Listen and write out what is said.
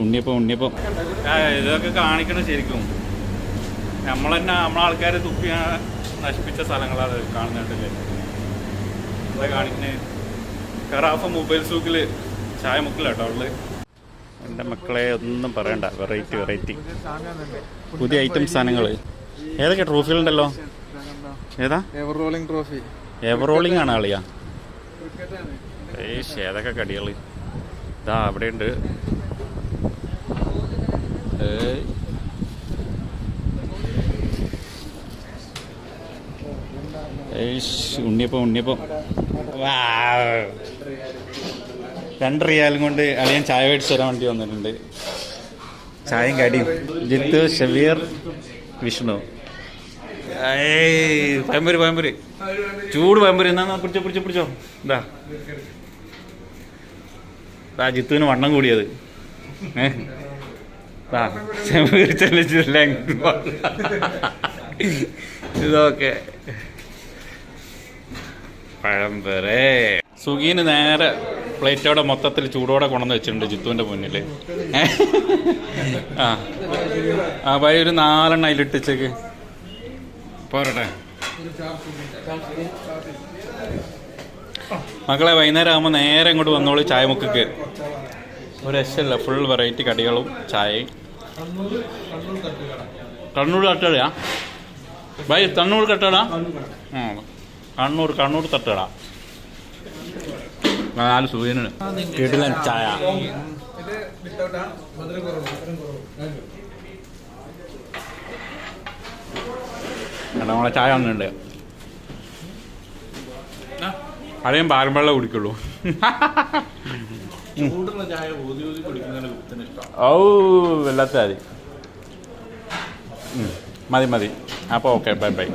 ഉണ്ണിയപ്പം ഉണ്ണിയപ്പം ഇതൊക്കെ കാണിക്കണം ശരിക്കും. നമ്മൾ തന്നെ നമ്മളാൾക്കാരെ തുപ്പി നശിപ്പിച്ച സ്ഥലങ്ങളാണ് കാണുന്നുണ്ടല്ലേ. എന്താ കാണിക്കുന്നത്? കറാഫ മൊബൈൽ സൂക്കിൽ ചായ മുക്കില്ല കേട്ടോ ഉള്ളത്. എൻ്റെ മക്കളെ ഒന്നും പറയണ്ട, വെറൈറ്റി വെറൈറ്റി പുതിയ ഐറ്റം സാധനങ്ങൾ. ഏതൊക്കെ ട്രോഫികളുണ്ടല്ലോ? ഏതാ? Ever rolling trophy. Ever rolling ആണ് ആളിയാ. ഏതൊക്കെ കടികൾ ഇതാ അവിടെയുണ്ട്. ഉണ്ണിയപ്പം ഉണ്ണിയപ്പം 2 റിയാലും കൊണ്ട് അളിയൻ ചായ മേടിച്ച് തരാൻ വേണ്ടി വന്നിട്ടുണ്ട്. ചായയും കടിയും. ജിത്തു, ഷബീർ, വിഷ്ണു. പയമ്പൂര് പയമ്പൂര് ചൂട് പയമ്പൂര്. എന്നാ പിടിച്ചോ പിടിച്ചോ പിടിച്ചോ. ഇതാ ജിത്തുവിന് വണ്ണം കൂടിയത്. ഇതൊക്കെ പഴംപൊരേ. സുഗീന് നേരെ പ്ലേറ്റോടെ മൊത്തത്തിൽ ചൂടോടെ കൊണ്ടുവന്ന് വെച്ചിട്ടുണ്ട് ജിത്തുവിൻ്റെ മുന്നിൽ. ആ ഭായി ഒരു 4 അതിലിട്ടിച്ചേക്ക് പോരട്ടെ. മക്കളെ വൈകുന്നേരം ആകുമ്പോൾ നേരെ ഇങ്ങോട്ട് വന്നോളൂ ചായമുക്ക്. ഒരു രക്ഷയില്ല, ഫുൾ വെറൈറ്റി കടികളും ചായയും. കണ്ണൂർ തട്ടുകടയാ ഭായ്? കണ്ണൂർ തട്ടുകട. കണ്ണൂർ തട്ടുകട. 4 സൂര്യന് കിടിലൻ ചായ. നമ്മളെ ചായ വന്നിട്ടുണ്ട്. അറിയാൻ പാരമ്പള്ള കുടിക്കുള്ളൂ. ഓ വല്ലാത്ത മതി മതി. അപ്പോൾ ഓക്കെ, ബൈ ബൈ.